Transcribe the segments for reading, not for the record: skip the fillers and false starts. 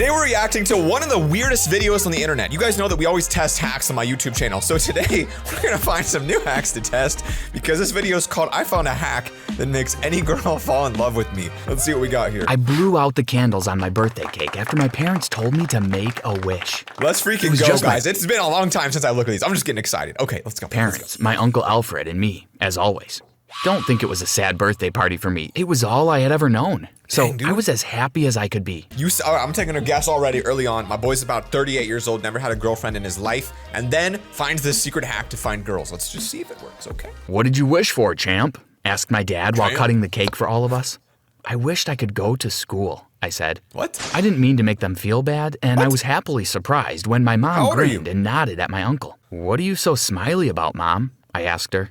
Today we're reacting to one of the weirdest videos on the internet. You guys know that we always test hacks on my YouTube channel. So today we're gonna find some new hacks to test because this video is called I Found a Hack That Makes Any Girl Fall in Love with Me. Let's see what we got here. I blew out the candles on my birthday cake after my parents told me to make a wish. Let's freaking go, guys. It's been a long time since I look at these. I'm just getting excited. Okay, let's go. Parents, my Uncle Alfred, and me, as always. Don't think it was a sad birthday party for me. It was all I had ever known. So I was as happy as I could be. I'm taking a guess already early on. My boy's about 38 years old, never had a girlfriend in his life, and then finds this secret hack to find girls. Let's just see if it works, okay? What did you wish for, champ? Asked my dad while cutting the cake for all of us. I wished I could go to school, I said. What? I didn't mean to make them feel bad, and I was happily surprised when my mom grinned and nodded at my uncle. What are you so smiley about, Mom? I asked her.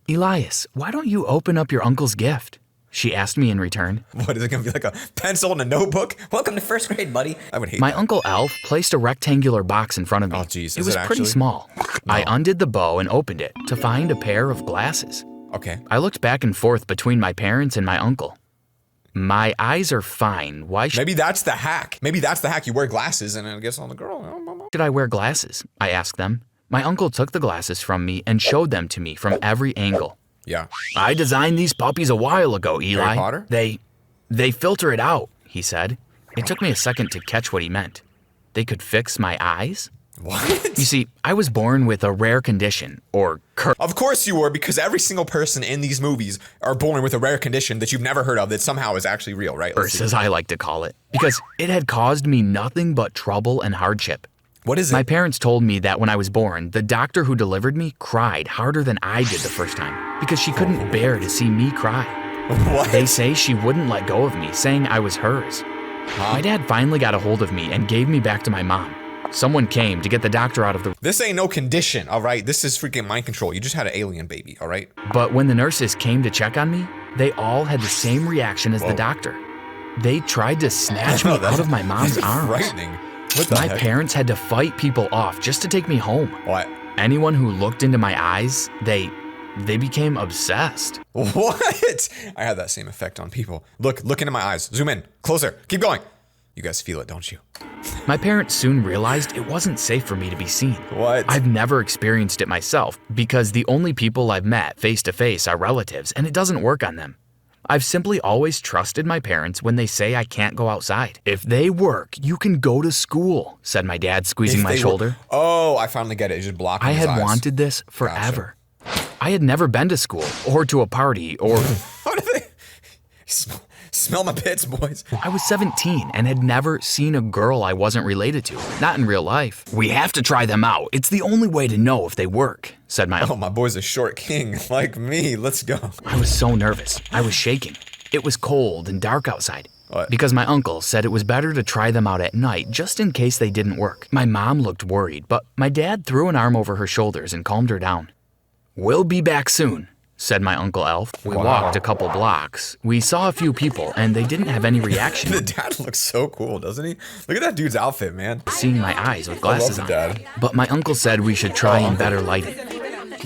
Elias, why don't you open up your uncle's gift? She asked me in return. What, is it gonna be like a pencil and a notebook? Welcome to first grade, buddy. I would hate My that. Uncle Alf placed a rectangular box in front of me. Oh, geez. It was pretty small. No. I undid the bow and opened it to find a pair of glasses. Okay. I looked back and forth between my parents and my uncle. My eyes are fine. Why Maybe that's the hack. Maybe that's the hack. You wear glasses and it gets on the girl. should I wear glasses? I asked them. My uncle took the glasses from me and showed them to me from every angle. Yeah. I designed these puppies a while ago, Eli. Harry Potter? They filter it out, he said. It took me a second to catch what he meant. They could fix my eyes? What? You see, I was born with a rare condition, or Of course you were, because every single person in these movies are born with a rare condition that you've never heard of that somehow is actually real, right? curse, as I like to call it, because it had caused me nothing but trouble and hardship. What is it? My parents told me that when I was born, the doctor who delivered me cried harder than I did the first time because she couldn't bear to see me cry. What? They say she wouldn't let go of me, saying I was hers. My dad finally got a hold of me and gave me back to my mom. Someone came to get the doctor out of the... This ain't no condition, all right? This is freaking mind control. You just had an alien baby, all right? But when the nurses came to check on me, they all had the same reaction as the doctor. They tried to snatch me out of my mom's arms. Frightening. What the My heck? parents had to fight people off just to take me home. What? Anyone who looked into my eyes, they became obsessed. What? I had that same effect on people. Look into my eyes. Zoom in. Closer. Keep going. You guys feel it, don't you? My parents soon realized it wasn't safe for me to be seen. What? I've never experienced it myself because the only people I've met face to face are relatives, and it doesn't work on them. I've simply always trusted my parents when they say I can't go outside. If they work, you can go to school, said my dad, squeezing my shoulder. Oh, I finally get it. It's just blocking I his had eyes. wanted this forever. I had never been to school or to a party or... How do they... Smell my pits, boys. I was 17 and had never seen a girl I wasn't related to, not in real life. We have to try them out. It's the only way to know if they work, said my uncle. Oh, my boy's a short king, like me. Let's go. I was so nervous. I was shaking. It was cold and dark outside. What? Because my uncle said it was better to try them out at night just in case they didn't work. My mom looked worried, but my dad threw an arm over her shoulders and calmed her down. We'll be back soon, said my Uncle Alf. We walked a couple blocks. We saw a few people, and they didn't have any reaction. The dad looks so cool, doesn't he? Look at that dude's outfit, man. Seeing my eyes with glasses I on. love the dad. But my uncle said we should try in better lighting.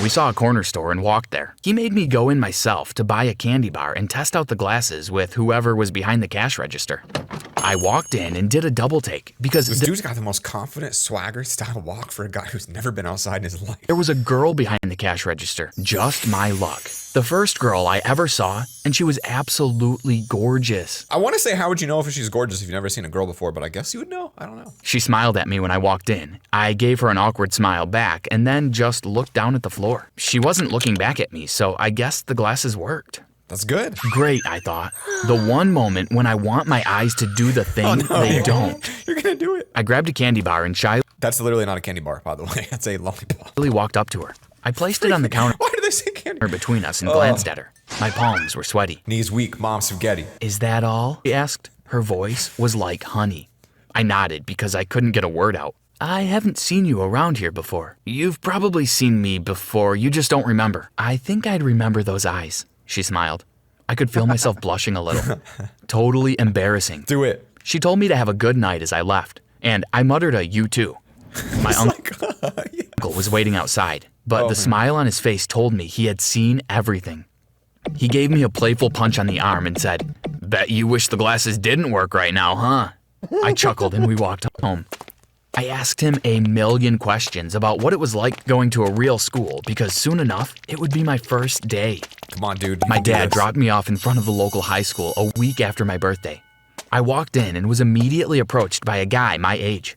We saw a corner store and walked there. He made me go in myself to buy a candy bar and test out the glasses with whoever was behind the cash register. I walked in and did a double take because This dude's got the most confident swagger style walk for a guy who's never been outside in his life. there was a girl behind the cash register. Just my luck. The first girl I ever saw, and she was absolutely gorgeous. I want to say, how would you know if she's gorgeous if you've never seen a girl before, but I guess you would know. I don't know. She smiled at me when I walked in. I gave her an awkward smile back and then just looked down at the floor. She wasn't looking back at me, so I guess the glasses worked. That's good. Great, I thought. The one moment when I want my eyes to do the thing they don't. You're gonna do it. I grabbed a candy bar and shyly That's literally not a candy bar, by the way. That's a lollipop. walked up to her. I placed it on the counter Why do they say candy? between us and glanced at her. My palms were sweaty. Knees weak, mom spaghetti. Is that all? She asked. Her voice was like honey. I nodded because I couldn't get a word out. I haven't seen you around here before. You've probably seen me before, you just don't remember. I think I'd remember those eyes, she smiled. I could feel myself blushing a little. Totally embarrassing. Do it. She told me to have a good night as I left, and I muttered a you too. My uncle was waiting outside, but the smile on his face told me he had seen everything. He gave me a playful punch on the arm and said, "Bet you wish the glasses didn't work right now, huh?" I chuckled and we walked home. I asked him a million questions about what it was like going to a real school because soon enough, it would be my first day. Come on, dude. My dad dropped me off in front of the local high school a week after my birthday. I walked in and was immediately approached by a guy my age.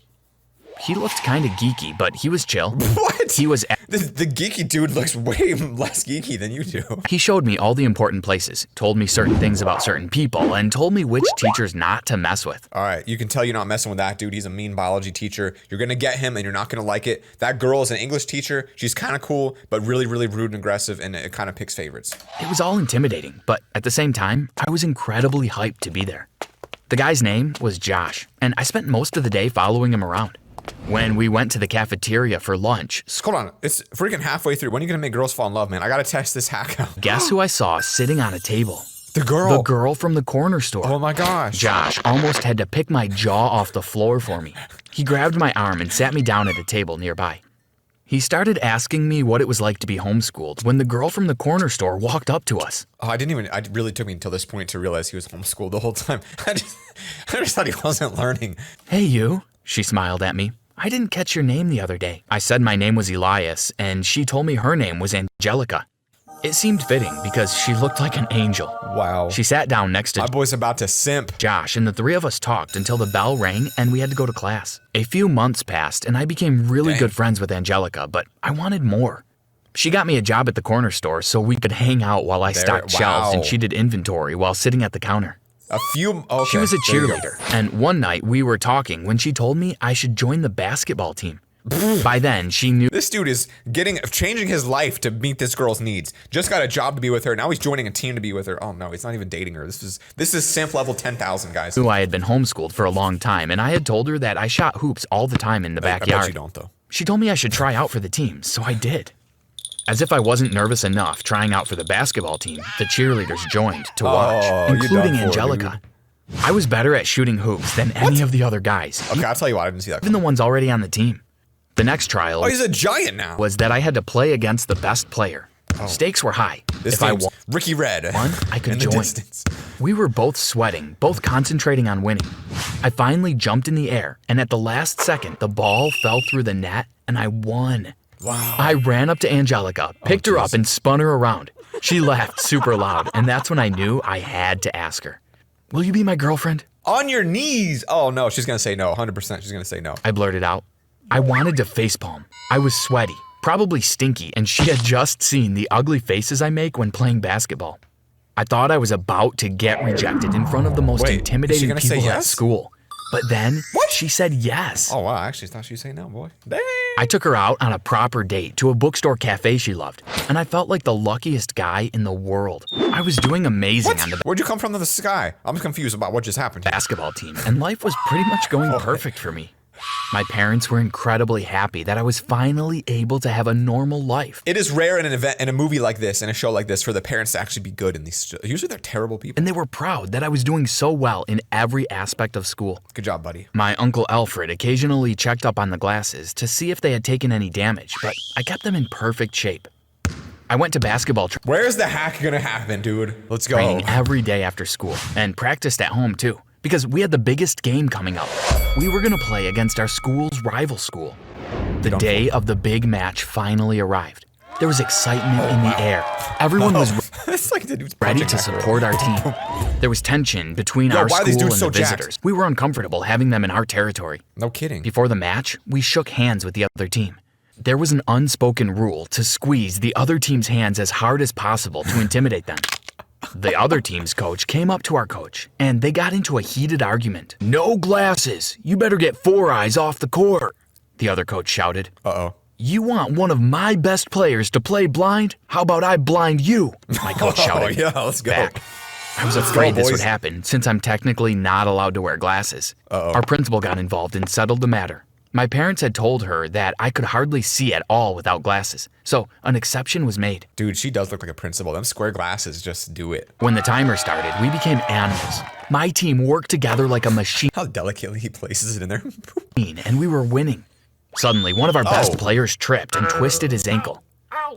He looked kind of geeky, but he was chill. What? He was... The geeky dude looks way less geeky than you do. He showed me all the important places, told me certain things about certain people, and told me which teachers not to mess with. All right, you can tell you're not messing with that dude. He's a mean biology teacher. You're gonna get him and you're not gonna like it. That girl is an English teacher. She's kind of cool, but really, really rude and aggressive, and it kind of picks favorites. It was all intimidating, but at the same time, I was incredibly hyped to be there. The guy's name was Josh, and I spent most of the day following him around. When we went to the cafeteria for lunch, Hold on, it's freaking halfway through. When are you gonna make girls fall in love, man? I gotta test this hack out. guess who I saw sitting on a table? The girl. The girl from the corner store. Oh my gosh. Josh almost had to pick my jaw off the floor for me. He grabbed my arm and sat me down at a table nearby. He started asking me what it was like to be homeschooled when the girl from the corner store walked up to us. Oh, it really took me until this point to realize he was homeschooled the whole time. I just thought he wasn't learning. Hey, you, she smiled at me. I didn't catch your name the other day. I said my name was Elias, and she told me her name was Angelica. It seemed fitting because she looked like an angel. Wow. She sat down next to My boy's about to simp. Josh, and the three of us talked until the bell rang and we had to go to class. A few months passed, and I became really good friends with Angelica, but I wanted more. She got me a job at the corner store so we could hang out while I stocked shelves and she did inventory while sitting at the counter. Okay, She was a there you go. cheerleader, and one night we were talking when she told me I should join the basketball team. By then, she knew This dude is changing his life to meet this girl's needs. Just got a job to be with her. Now he's joining a team to be with her. Oh no, he's not even dating her. This is simp level 10,000, guys. I had been homeschooled for a long time, and I had told her that I shot hoops all the time in the backyard. I bet you don't, though. She told me I should try out for the team, so I did. As if I wasn't nervous enough trying out for the basketball team, the cheerleaders joined to watch, including Angelica. I was better at shooting hoops than any of the other guys, Okay, I'll tell you what, I didn't see that. even the ones already on the team. The next trial Oh, he's a giant now. was that I had to play against the best player. Stakes were high. This If I team's Ricky Red. won, I could in the join. distance. We were both sweating, both concentrating on winning. I finally jumped in the air, and at the last second, the ball fell through the net, and I won. Wow. I ran up to Angelica, picked her up, and spun her around. She laughed super loud, and that's when I knew I had to ask her, "Will you be my girlfriend?" On your knees. Oh no, she's gonna say no. 100%. She's gonna say no. I blurted out. I wanted to facepalm. I was sweaty, probably stinky, and she had just seen the ugly faces I make when playing basketball. I thought I was about to get rejected in front of the most Wait, is she intimidating gonna say people at yes? school. But then she said yes. Oh wow, I actually thought she'd say no, boy. Dang. I took her out on a proper date to a bookstore cafe she loved, and I felt like the luckiest guy in the world. I was doing amazing on the Where'd you come from to the sky? I'm confused about what just happened. basketball team, and life was pretty much going perfect for me. My parents were incredibly happy that I was finally able to have a normal life. It is rare in an event, in a movie like this, in a show like this, for the parents to actually be good in these. Usually they're terrible people. And they were proud that I was doing so well in every aspect of school. Good job, buddy. My Uncle Alfred occasionally checked up on the glasses to see if they had taken any damage, but I kept them in perfect shape. I went to basketball Where's the hack gonna happen, dude? Let's go. training every day after school and practiced at home too, because we had the biggest game coming up. We were gonna play against our school's rival school. The day of the big match finally arrived. There was excitement in the air. Everyone was It's like the dude's ready punching to back support our team. There was tension between our why are school these and dudes the so jacked? visitors. We were uncomfortable having them in our territory. No kidding. Before the match, we shook hands with the other team. There was an unspoken rule to squeeze the other team's hands as hard as possible to intimidate them. The other team's coach came up to our coach, and they got into a heated argument. "No glasses! You better get 4 eyes off the court!" The other coach shouted. Uh-oh. "You want one of my best players to play blind? How about I blind you?" My coach shouted. Oh, yeah, let's go. Back. I was afraid this would boys. happen since I'm technically not allowed to wear glasses. Our principal got involved and settled the matter. My parents had told her that I could hardly see at all without glasses, so an exception was made. Dude, she does look like a principal. Them square glasses just do it. When the timer started, we became animals. My team worked together like a machine, How delicately he places it in there. and we were winning. Suddenly, one of our best Oh. players tripped and twisted his ankle.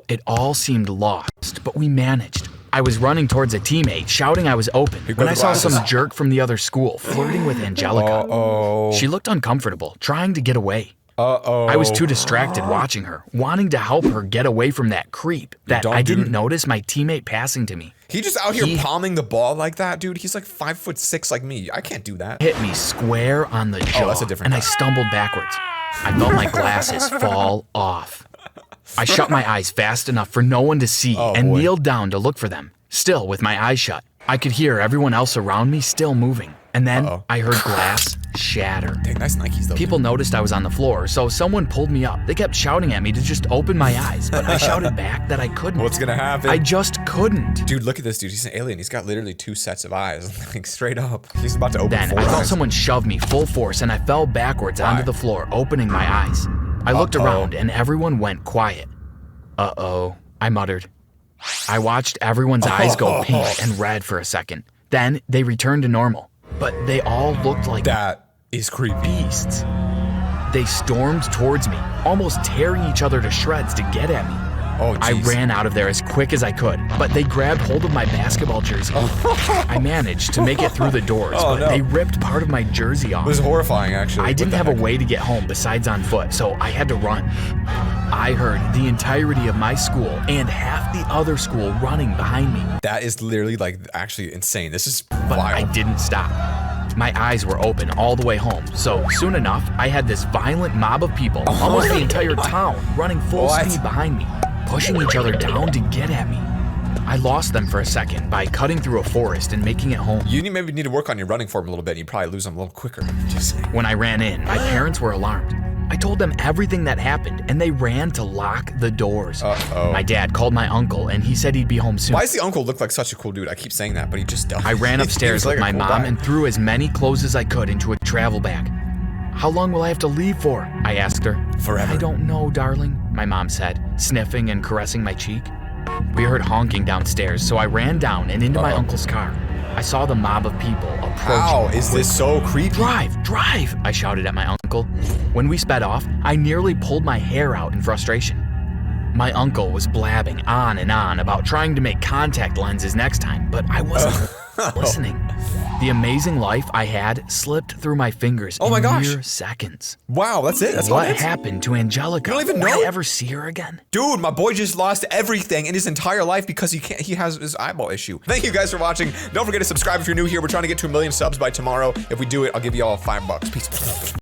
It all seemed lost, but we managed. I was running towards a teammate, shouting I was open, go when the I saw glasses. some jerk from the other school flirting with Angelica. Uh-oh. She looked uncomfortable, trying to get away. Uh-oh. I was too distracted watching her, wanting to help her get away from that creep, that dumb I didn't dude. notice my teammate passing to me. He just out here palming the ball like that, dude. He's like 5'6" like me. I can't do that. Hit me square on the jaw, that's a different and guy. I stumbled backwards. I felt my glasses fall off. I shut my eyes fast enough for no one to see and boy. kneeled down to look for them, still with my eyes shut. I could hear everyone else around me still moving, and then I heard glass shatter. Dang, nice Nikes though. People noticed I was on the floor, so someone pulled me up. They kept shouting at me to just open my eyes, but I shouted back that I couldn't. What's gonna happen? I just couldn't. Dude, look at this dude. He's an alien. He's got literally 2 sets of eyes, like straight up. He's about to open Then 4 I felt eyes. someone shove me full force, and I fell backwards onto the floor, opening my eyes. I looked around, and everyone went quiet. Uh-oh, I muttered. I watched everyone's eyes go pink and red for a second. Then they returned to normal, but they all looked like That is creepy. beasts. They stormed towards me, almost tearing each other to shreds to get at me. Oh, I jeez. ran out of there as quick as I could, but they grabbed hold of my basketball jersey. I managed to make it through the doors, but no. they ripped part of my jersey off. It was horrifying, actually. I didn't What have the a heck? way to get home besides on foot, so I had to run. I heard the entirety of my school and half the other school running behind me, That is literally like actually insane. This is but I wild. didn't stop. My eyes were open all the way home, so soon enough, I had this violent mob of people, almost the entire town, running full What? speed behind me, pushing each other down to get at me. I lost them for a second by cutting through a forest and making it home. Maybe need to work on your running form a little bit, and you probably lose them a little quicker. Just saying. When I ran in, my parents were alarmed. I told them everything that happened, and they ran to lock the doors. Uh-oh. My dad called my uncle, and he said he'd be home soon. Why does the uncle look like such a cool dude? I keep saying that, but he just does. I ran He upstairs was like with a my cool mom guy. and threw as many clothes as I could into a travel bag. How long will I have to leave for? I asked her. Forever. I don't know, darling, my mom said, sniffing and caressing my cheek. We heard honking downstairs, so I ran down and into my uncle's car. I saw the mob of people approaching. How is this so creepy? Drive, drive, I shouted at my uncle. When we sped off, I nearly pulled my hair out in frustration. My uncle was blabbing on and on about trying to make contact lenses next time, but I wasn't listening. The amazing life I had slipped through my fingers Oh my in gosh. mere seconds. Wow, that's it. That's all What it is? happened to Angelica? You don't even Will know? I ever see her again? Dude, my boy just lost everything in his entire life because he has his eyeball issue. Thank you guys for watching. Don't forget to subscribe if you're new here. We're trying to get to 1 million subs by tomorrow. If we do it, I'll give you all $5. Peace.